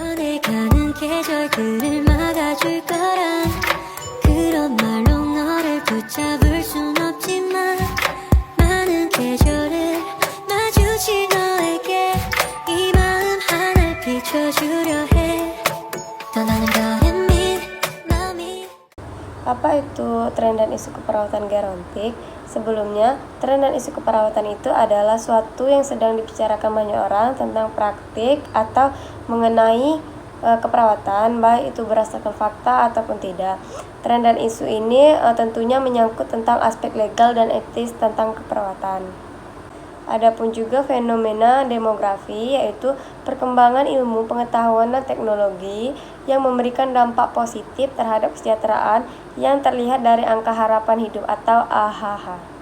변해가는 계절들을 막아줄 거란 그런 말로 너를 붙잡을 순 없지만 많은 계절을 마주친 너에게 이 마음 하나 비춰주려 해 떠나는 바람이 마음이. Apa itu tren dan isu keperawatan gerontik? Sebelumnya, tren dan isu keperawatan itu adalah suatu yang sedang dibicarakan banyak orang tentang praktik atau mengenai keperawatan, baik itu berdasarkan fakta ataupun tidak. Tren dan isu ini tentunya menyangkut tentang aspek legal dan etis tentang keperawatan. Adapun juga fenomena demografi, yaitu perkembangan ilmu pengetahuan dan teknologi yang memberikan dampak positif terhadap kesejahteraan yang terlihat dari angka harapan hidup atau AHH.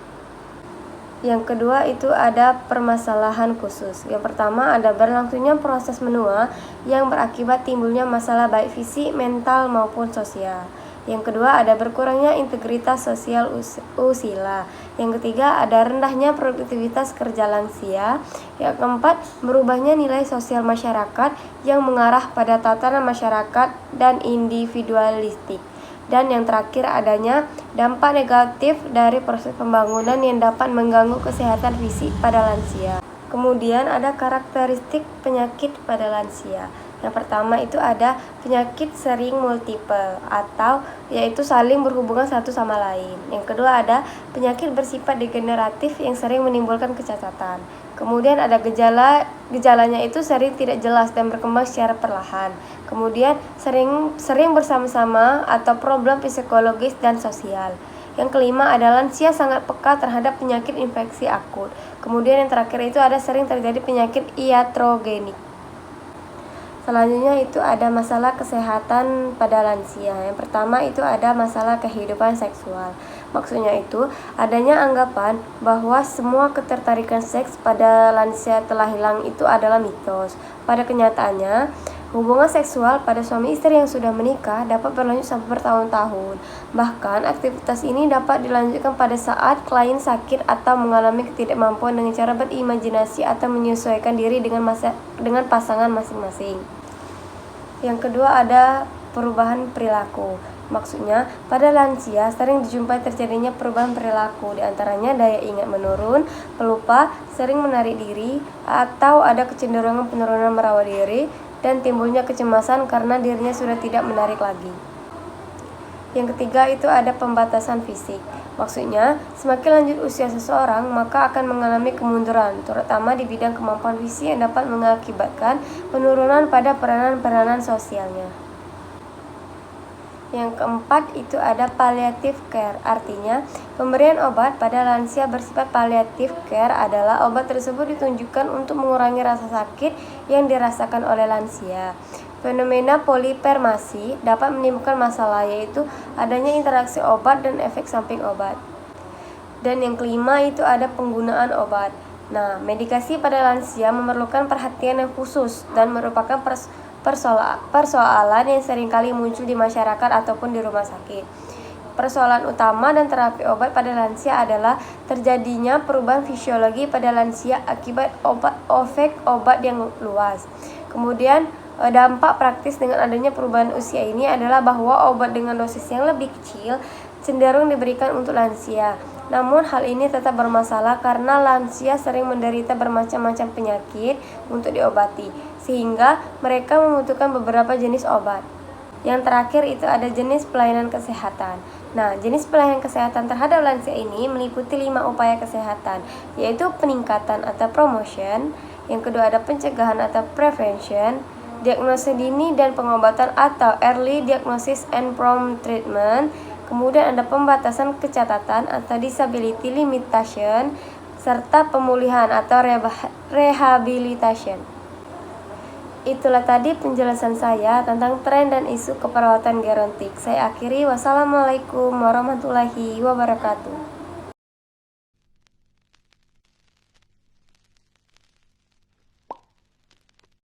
Yang kedua itu ada permasalahan khusus. Yang pertama ada berlangsungnya proses menua yang berakibat timbulnya masalah baik fisik, mental maupun sosial. Yang kedua ada berkurangnya integritas sosial usila. Yang ketiga ada rendahnya produktivitas kerja lansia. Yang keempat berubahnya nilai sosial masyarakat yang mengarah pada tatanan masyarakat dan individualistik. Dan yang terakhir adanya dampak negatif dari proses pembangunan yang dapat mengganggu kesehatan fisik pada lansia. Kemudian ada karakteristik penyakit pada lansia. Yang pertama itu ada penyakit sering multiple atau yaitu saling berhubungan satu sama lain. Yang kedua ada penyakit bersifat degeneratif yang sering menimbulkan kecacatan. Kemudian ada gejalanya itu sering tidak jelas dan berkembang secara perlahan. Kemudian sering bersama-sama atau problem psikologis dan sosial. Yang kelima ada lansia sangat peka terhadap penyakit infeksi akut. Kemudian yang terakhir itu ada sering terjadi penyakit iatrogenik. Selanjutnya itu ada masalah kesehatan pada lansia. Yang pertama itu ada masalah kehidupan seksual. Maksudnya itu adanya anggapan bahwa semua ketertarikan seks pada lansia telah hilang itu adalah mitos. Pada kenyataannya, hubungan seksual pada suami istri yang sudah menikah dapat berlanjut sampai bertahun-tahun. Bahkan aktivitas ini dapat dilanjutkan pada saat klien sakit atau mengalami ketidakmampuan dengan cara berimajinasi atau menyesuaikan diri dengan pasangan masing-masing. Yang kedua ada perubahan perilaku. Maksudnya, pada lansia sering dijumpai terjadinya perubahan perilaku, diantaranya daya ingat menurun, pelupa, sering menarik diri, atau ada kecenderungan penurunan merawat diri, dan timbulnya kecemasan karena dirinya sudah tidak menarik lagi. Yang ketiga itu ada pembatasan fisik. Maksudnya, semakin lanjut usia seseorang, maka akan mengalami kemunduran, terutama di bidang kemampuan fisik yang dapat mengakibatkan penurunan pada peranan-peranan sosialnya. Yang keempat itu ada palliative care, artinya pemberian obat pada lansia bersifat palliative care adalah obat tersebut ditunjukkan untuk mengurangi rasa sakit yang dirasakan oleh lansia. Fenomena polipermasi dapat menimbulkan masalah, yaitu adanya interaksi obat dan efek samping obat. Dan yang kelima itu ada penggunaan obat. Nah, medikasi pada lansia memerlukan perhatian yang khusus dan merupakan persoalan yang seringkali muncul di masyarakat ataupun di rumah sakit. Persoalan utama dan terapi obat pada lansia adalah terjadinya perubahan fisiologi pada lansia akibat efek obat yang luas. Kemudian dampak praktis dengan adanya perubahan usia ini adalah bahwa obat dengan dosis yang lebih kecil cenderung diberikan untuk lansia. Namun hal ini tetap bermasalah karena lansia sering menderita bermacam-macam penyakit untuk diobati, sehingga mereka membutuhkan beberapa jenis obat. Yang terakhir itu ada jenis pelayanan kesehatan. Nah, jenis pelayanan kesehatan terhadap lansia ini meliputi 5 upaya kesehatan, yaitu peningkatan atau promotion. Yang kedua ada pencegahan atau prevention, diagnosis dini dan pengobatan atau early diagnosis and prompt treatment. Kemudian ada pembatasan kecacatan atau disability limitation, serta pemulihan atau rehabilitation. Itulah tadi penjelasan saya tentang tren dan isu keperawatan gerontik. Saya akhiri, wassalamualaikum warahmatullahi wabarakatuh.